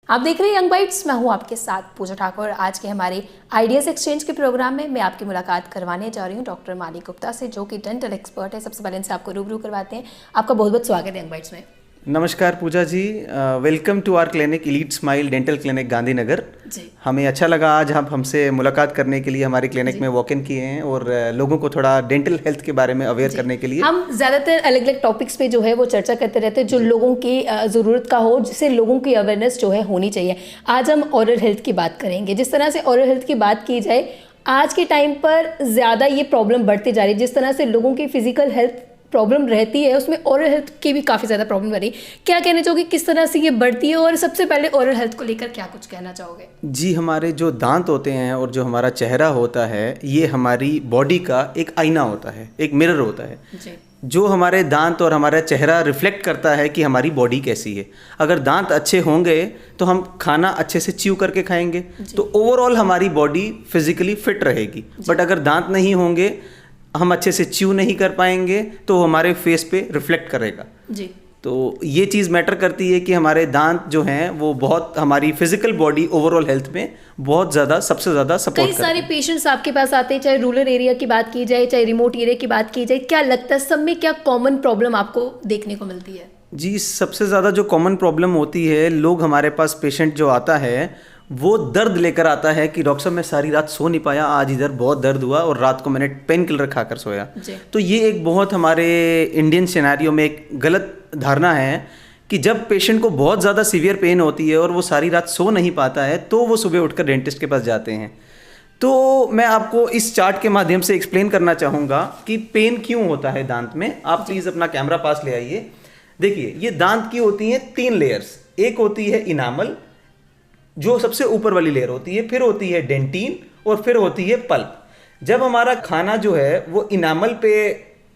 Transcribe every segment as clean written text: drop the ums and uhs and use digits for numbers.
आप देख रहे हैं यंग बाइट्स। मैं हूं आपके साथ पूजा ठाकुर। आज के हमारे आइडियाज एक्सचेंज के प्रोग्राम में मैं आपकी मुलाकात करवाने जा रही हूं डॉक्टर मालिक गुप्ता से, जो कि डेंटल एक्सपर्ट है। सबसे पहले इनसे आपको रूबरू करवाते हैं। आपका बहुत बहुत स्वागत है यंग बाइट्स में। नमस्कार Pooja ji, welcome to our clinic elite smile dental clinic Gandhinagar ji. हमें अच्छा लगा आज आप हमसे मुलाकात करने के लिए हमारे क्लिनिक में वॉक इन किए हैं और लोगों को थोड़ा डेंटल हेल्थ के बारे में अवेयर करने के लिए हम ज़्यादातर अलग अलग टॉपिक्स पे जो है वो चर्चा करते रहते हैं जो लोगों की ज़रूरत का हो, जिससे लोगों की अवेयरनेस जो है होनी चाहिए। आज हम ओरल हेल्थ की बात करेंगे। जिस तरह से ओरल हेल्थ की बात की जाए, आज के टाइम पर ज़्यादा ये प्रॉब्लम बढ़ती जा रही है। जिस तरह से लोगों की फिजिकल हेल्थ प्रॉब्लम रहती है, उसमें ओरल हेल्थ की भी काफ़ी ज़्यादा प्रॉब्लम बढ़ रही है। क्या कहना चाहोगे, किस तरह से ये बढ़ती है, और सबसे पहले ओरल हेल्थ को लेकर क्या कुछ कहना चाहोगे? जी, हमारे जो दांत होते हैं और जो हमारा चेहरा होता है, ये हमारी बॉडी का एक आईना होता है, एक मिरर होता है जी। जो हमारे दांत और हमारा चेहरा रिफ्लेक्ट करता है कि हमारी बॉडी कैसी है। अगर दांत अच्छे होंगे तो हम खाना अच्छे से च्यू करके खाएंगे, तो ओवरऑल हमारी बॉडी फिजिकली फिट रहेगी। बट अगर दांत नहीं होंगे, हम अच्छे से च्यू नहीं कर पाएंगे, तो हमारे फेस पे रिफ्लेक्ट करेगा जी। तो ये चीज़ मैटर करती है कि हमारे दांत जो हैं वो बहुत हमारी फिजिकल बॉडी ओवरऑल हेल्थ में बहुत ज़्यादा, सबसे ज़्यादा सपोर्ट करते हैं। कई सारे पेशेंट्स आपके पास आते हैं, चाहे रूरल एरिया की बात की जाए, चाहे रिमोट एरिया की बात की जाए। क्या लगता है सब में क्या कॉमन प्रॉब्लम आपको देखने को मिलती है? जी, सबसे ज़्यादा जो कॉमन प्रॉब्लम होती है, लोग हमारे पास पेशेंट जो आता है वो दर्द लेकर आता है कि डॉक्टर साहब मैं सारी रात सो नहीं पाया, आज इधर बहुत दर्द हुआ और रात को मैंने पेन किलर खाकर सोया। तो ये एक बहुत हमारे इंडियन सिनेरियो में एक गलत धारणा है कि जब पेशेंट को बहुत ज़्यादा सीवियर पेन होती है और वो सारी रात सो नहीं पाता है, तो वो सुबह उठकर डेंटिस्ट के पास जाते हैं। तो मैं आपको इस चार्ट के माध्यम से एक्सप्लेन करना चाहूँगा कि पेन क्यों होता है दांत में। आप प्लीज़ अपना कैमरा पास ले आइए। देखिए, ये दांत की होती हैं 3 लेयर्स। एक होती है इनामल, जो सबसे ऊपर वाली लेयर होती है, फिर होती है डेंटिन और फिर होती है पल्प। जब हमारा खाना जो है वो इनामल पे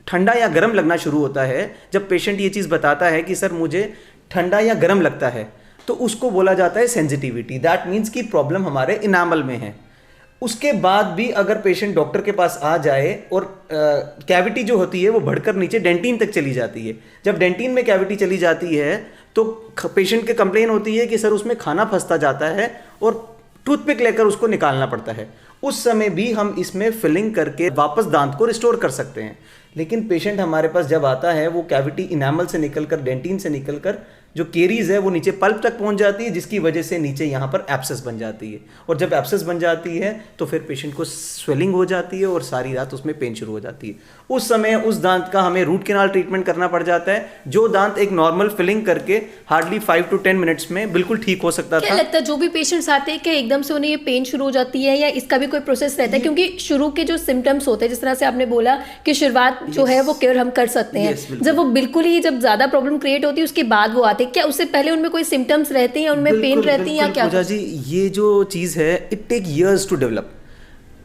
ठंडा या गर्म लगना शुरू होता है, जब पेशेंट ये चीज़ बताता है कि सर मुझे ठंडा या गर्म लगता है, तो उसको बोला जाता है सेंसिटिविटी। दैट मीन्स कि प्रॉब्लम हमारे इनामल में है। उसके बाद भी अगर पेशेंट डॉक्टर के पास आ जाए और कैविटी जो होती है वो बढ़कर नीचे डेंटिन तक चली जाती है, जब डेंटिन में कैविटी चली जाती है तो पेशेंट के कंप्लेन होती है कि सर उसमें खाना फंसता जाता है और टूथपिक लेकर उसको निकालना पड़ता है। उस समय भी हम इसमें फिलिंग करके वापस दांत को रिस्टोर कर सकते हैं। लेकिन पेशेंट हमारे पास जब आता है, वो कैविटी इनामल से निकलकर, डेंटिन से निकलकर जो केरीज है वो नीचे पल्प तक पहुंच जाती है, जिसकी वजह से नीचे यहाँ पर एब्सेस बन जाती है। और जब एब्सेस बन जाती है तो फिर पेशेंट को स्वेलिंग हो जाती है और सारी रात उसमें पेन शुरू हो जाती है। उस समय उस दांत का हमें रूट कैनाल ट्रीटमेंट करना पड़ जाता है, जो दांत एक नॉर्मल फिलिंग करके हार्डली 5 to 10 मिनट्स में बिल्कुल ठीक हो सकता था। क्या लगता है जो भी पेशेंट्स आते हैं, क्या एकदम से उन्हें ये पेन शुरू हो जाती है या इसका भी कोई प्रोसेस रहता है? क्योंकि शुरू के जो सिम्टम्स होते हैं, जिस तरह से आपने बोला कि शुरुआत जो है वो केयर हम कर सकते हैं, जब वो बिल्कुल ही जब ज्यादा प्रॉब्लम क्रिएट होती है उसके बाद वो आते हैं, क्या उससे पहले उनमें कोई सिम्टम्स रहते हैं, उनमें पेन रहती है या क्या? पूजा जी, ये जो चीज़ है it take years to develop.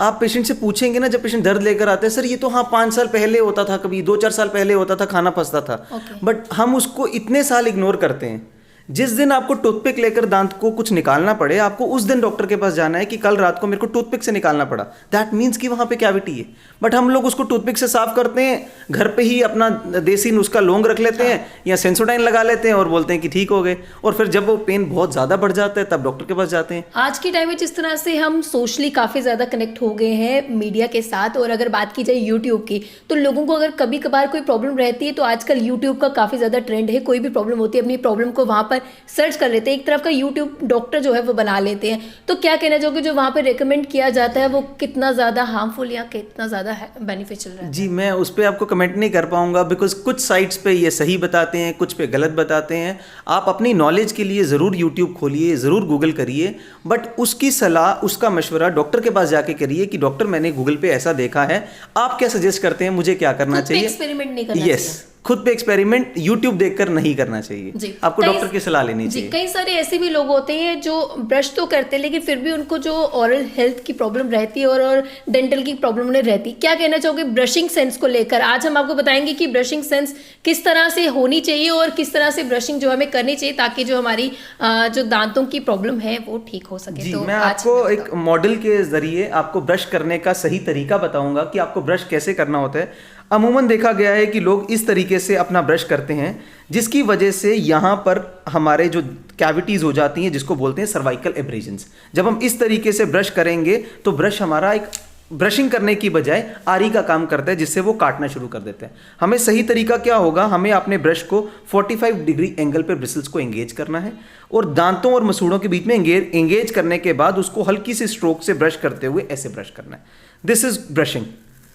आप पेशेंट से पूछेंगे ना, जब पेशेंट दर्द लेकर आते हैं, सर ये तो हाँ 5 साल पहले होता था, कभी 2-4 साल पहले होता था, खाना फंसता था। बट हम उसको इतने साल इग्नोर करते हैं। जिस दिन आपको टूथपिक लेकर दांत को कुछ निकालना पड़े, आपको उस दिन डॉक्टर के पास जाना है कि कल रात को मेरे को टूथपिक से निकालना पड़ा। दैट मीन्स कि वहाँ पे कैविटी है। बट हम लोग उसको टूथपिक से साफ करते हैं, घर पे ही अपना देसी नुस्खा लौंग रख लेते हैं या सेंसोडाइन लगा लेते हैं और बोलते हैं कि ठीक हो गए। और फिर जब वो पेन बहुत ज़्यादा बढ़ जाता है तब डॉक्टर के पास जाते हैं। आज के टाइम में जिस तरह से हम सोशली काफ़ी ज़्यादा कनेक्ट हो गए हैं मीडिया के साथ, और अगर बात की जाए यूट्यूब की, तो लोगों को अगर कभी कभार कोई प्रॉब्लम रहती है तो आजकल यूट्यूब का काफ़ी ज़्यादा ट्रेंड है। कोई भी प्रॉब्लम होती है, अपनी प्रॉब्लम को वहाँ पर सर्च कर लेते हैं, एक तरफ का यूट्यूब डॉक्टर जो है वो बना लेते हैं। तो क्या कहना चाहोगे, जो वहाँ पे रेकमेंड किया जाता है वो कितना ज़्यादा हार्मफुल या कितना ज़्यादा बेनिफिशियल रहता है? जी, मैं उस पर आपको कमेंट नहीं कर पाऊंगा, बिकॉज कुछ साइट्स पे ये सही बताते हैं, कुछ पे गलत बताते हैं। आप अपनी नॉलेज के लिए ज़रूर यूट्यूब खोलिए, ज़रूर गूगल करिए, बट उसकी सलाह, उसका मशवरा डॉक्टर के पास जाके करिए कि डॉक्टर मैंने गूगल पे ऐसा देखा है, आप क्या सजेस्ट करते हैं, मुझे क्या करना चाहिए। एक्सपेरिमेंट नहीं करना चाहिए। खुद पे एक्सपेरिमेंट यूट्यूब देखकर नहीं करना चाहिए, आपको डॉक्टर की सलाह लेनी चाहिए। कई सारे ऐसे भी लोग होते हैं जो ब्रश तो करते हैं लेकिन फिर भी उनको जो ओरल हेल्थ की प्रॉब्लम रहती है और डेंटल की प्रॉब्लम उन्हें रहती है। क्या कहना चाहोगे ब्रशिंग सेंस को लेकर? आज हम आपको बताएंगे कि ब्रशिंग सेंस किस तरह से होनी चाहिए और किस तरह से ब्रशिंग जो हमें करनी चाहिए ताकि जो हमारी जो दांतों की प्रॉब्लम है वो ठीक हो सके। तो मैं आपको एक मॉडल के जरिए आपको ब्रश करने का सही तरीका बताऊंगा कि आपको ब्रश कैसे करना होता है। अमूमन देखा गया है कि लोग इस तरीके से अपना ब्रश करते हैं, जिसकी वजह से यहाँ पर हमारे जो कैविटीज़ हो जाती हैं, जिसको बोलते हैं सर्वाइकल एब्रेजन्स। जब हम इस तरीके से ब्रश करेंगे तो ब्रश हमारा एक ब्रशिंग करने की बजाय आरी का काम करता है, जिससे वो काटना शुरू कर देते हैं। हमें सही तरीका क्या होगा, हमें अपने ब्रश को 45 डिग्री एंगल पे ब्रिसल्स को एंगेज करना है और दांतों और मसूड़ों के बीच में एंगेज करने के बाद उसको हल्की सी स्ट्रोक से ब्रश करते हुए ऐसे ब्रश करना है। This is brushing.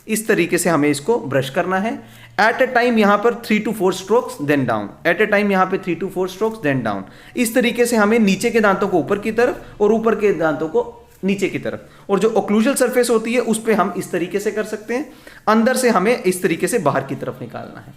इस तरीके से हमें इसको ब्रश करना है। एट अ टाइम यहाँ पर 3 to 4 strokes then down, at a time यहाँ पे 3 to 4 स्ट्रोक्स देन डाउन। इस तरीके से हमें नीचे के दांतों को ऊपर की तरफ और ऊपर के दांतों को नीचे की तरफ, और जो ओक्लूजल सरफेस होती है उस पे हम इस तरीके से कर सकते हैं। अंदर से हमें इस तरीके से बाहर की तरफ निकालना है।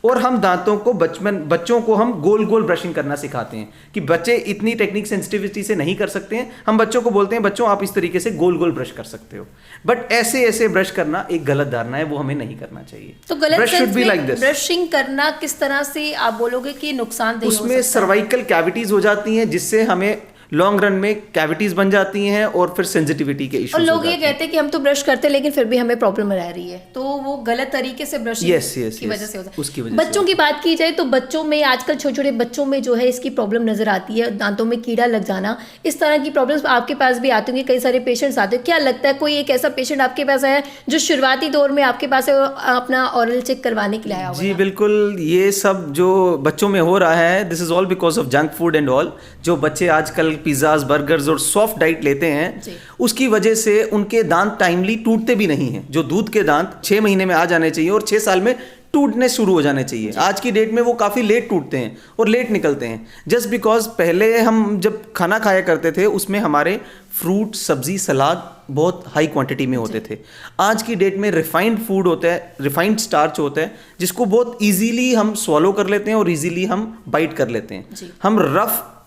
और हम दांतों को बच्चों को हम गोल गोल ब्रशिंग करना सिखाते हैं कि बच्चे इतनी टेक्निक सेंसिटिविटी से नहीं कर सकते हैं। हम बच्चों को बोलते हैं बच्चों आप इस तरीके से गोल गोल ब्रश कर सकते हो, बट ऐसे ऐसे ब्रश करना एक गलत धारणा है, वो हमें नहीं करना चाहिए। तो गलत brush should be like this. Brushing करना किस तरह से आप बोलोगे कि नुकसानदेह हो सकता है? उसमें सर्वाइकल कैविटीज हो जाती हैं, जिससे हमें लॉन्ग रन में कैविटीज बन जाती हैं और फिर सेंसिटिविटी के इश्यूज और लोग ये कहते हैं कि हम तो ब्रश करते हैं लेकिन फिर भी हमें प्रॉब्लम रह रही है, तो वो गलत तरीके से ब्रशिंग की वजह से होता है। उसकी वजह बच्चों की बात की जाए तो बच्चों में आजकल छोटे छोटे बच्चों में जो है इसकी प्रॉब्लम नजर आती है, दांतों में कीड़ा लग जाना, इस तरह की प्रॉब्लम्स आपके पास भी आती होंगी, कई सारे पेशेंट्स आते हैं। क्या लगता है कोई एक ऐसा पेशेंट आपके पास आया जो शुरुआती दौर में आपके पास अपना ऑरल चेक करवाने के लिए आया होगा? जी बिल्कुल, ये सब जो बच्चों में हो रहा है, this is all because of junk food and all. जो बच्चे आजकल पिज्जाज बर्गर और सॉफ्ट डाइट लेते हैं, उसकी वजह से उनके दांत टाइमली टूटते भी नहीं हैं। जो दूध के दांत 6 महीने में आ जाने चाहिए और 6 साल में टूटने शुरू हो जाने चाहिए, आज की डेट में वो काफ़ी लेट टूटते हैं और लेट निकलते हैं। जस्ट बिकॉज पहले हम जब खाना खाया करते थे उसमें हमारे फ्रूट, सब्जी, सलाद बहुत हाई क्वांटिटी में होते थे। आज की डेट में रिफाइंड फूड होता है, रिफाइंड स्टार्च होता है, जिसको बहुत इजीली हम स्वॉलो कर लेते हैं और इजीली हम बाइट कर लेते हैं। हम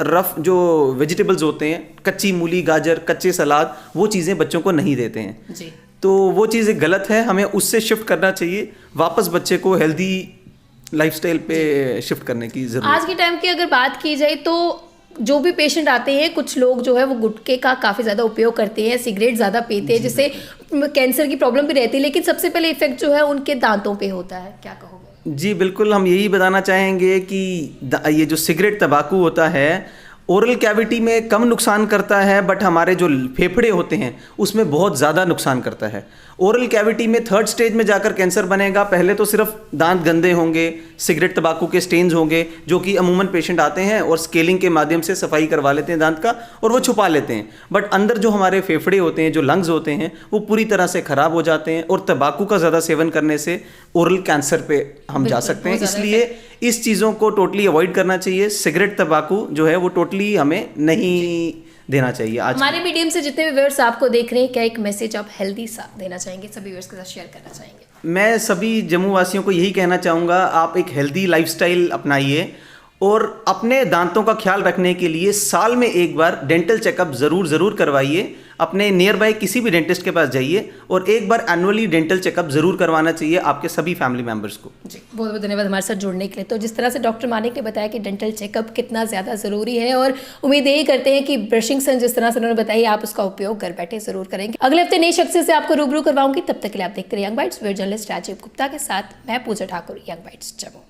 रफ जो वेजिटेबल्स होते हैं, कच्ची मूली, गाजर, कच्चे सलाद, वो चीज़ें बच्चों को नहीं देते हैं जी। तो वो चीज़ें गलत है, हमें उससे शिफ्ट करना चाहिए, वापस बच्चे को हेल्दी लाइफस्टाइल पे शिफ्ट करने की जरूरत। आज के टाइम की अगर बात की जाए तो जो भी पेशेंट आते हैं, कुछ लोग जो है वो गुटखे का काफ़ी ज़्यादा उपयोग करते हैं, सिगरेट ज़्यादा पीते हैं, जिससे कैंसर की प्रॉब्लम भी रहती है, लेकिन सबसे पहले इफेक्ट जो है उनके दांतों पे होता है। क्या कहोगे? जी बिल्कुल, हम यही बताना चाहेंगे कि ये जो सिगरेट, तंबाकू होता है ओरल कैविटी में कम नुकसान करता है, बट हमारे जो फेफड़े होते हैं उसमें बहुत ज़्यादा नुकसान करता है। ओरल कैविटी में 3rd स्टेज में जाकर कैंसर बनेगा। पहले तो सिर्फ दांत गंदे होंगे, सिगरेट तंबाकू के स्टेन्स होंगे, जो कि अमूमन पेशेंट आते हैं और स्केलिंग के माध्यम से सफाई करवा लेते हैं दांत का और वो छुपा लेते हैं। बट अंदर जो हमारे फेफड़े होते हैं, जो लंग्स होते हैं, वो पूरी तरह से ख़राब हो जाते हैं और तंबाकू का ज़्यादा सेवन करने से ओरल कैंसर पे हम जा सकते हैं। इसलिए इस चीज़ों को टोटली अवॉइड करना चाहिए। सिगरेट, तंबाकू जो है वो टोटली हमें नहीं देना चाहिए। आज हमारे मीडियम से जितने भी व्यूअर्स आपको देख रहे हैं, क्या एक मैसेज आप हेल्दी सा देना चाहेंगे, सभी व्यूअर्स के साथ शेयर करना चाहेंगे? मैं सभी जम्मू वासियों को यही कहना चाहूँगा, आप एक हेल्दी लाइफस्टाइल अपनाइए और अपने दांतों का ख्याल रखने के लिए साल में एक बार डेंटल चेकअप ज़रूर करवाइए। अपने नियर बाय किसी भी डेंटिस्ट के पास जाइए और एक बार एनुअली डेंटल चेकअप ज़रूर करवाना चाहिए आपके सभी फैमिली मेम्बर्स को। जी बहुत बहुत धन्यवाद हमारे साथ जुड़ने के लिए। तो जिस तरह से डॉक्टर मानिक ने बताया कि डेंटल चेकअप कितना ज़्यादा ज़रूरी है, और उम्मीद यही करते हैं कि ब्रशिंग सन जिस तरह से उन्होंने बताई, आप उसका उपयोग घर बैठे ज़रूर करेंगे। अगले हफ्ते नई शख्सियत से आपको रूबरू करवाऊंगी। तब तक के लिए आप देखते रहिए Young Bytes, video journalist Rajiv Gupta के साथ मैं पूजा ठाकुर, यंग बाइट्स जम्मू।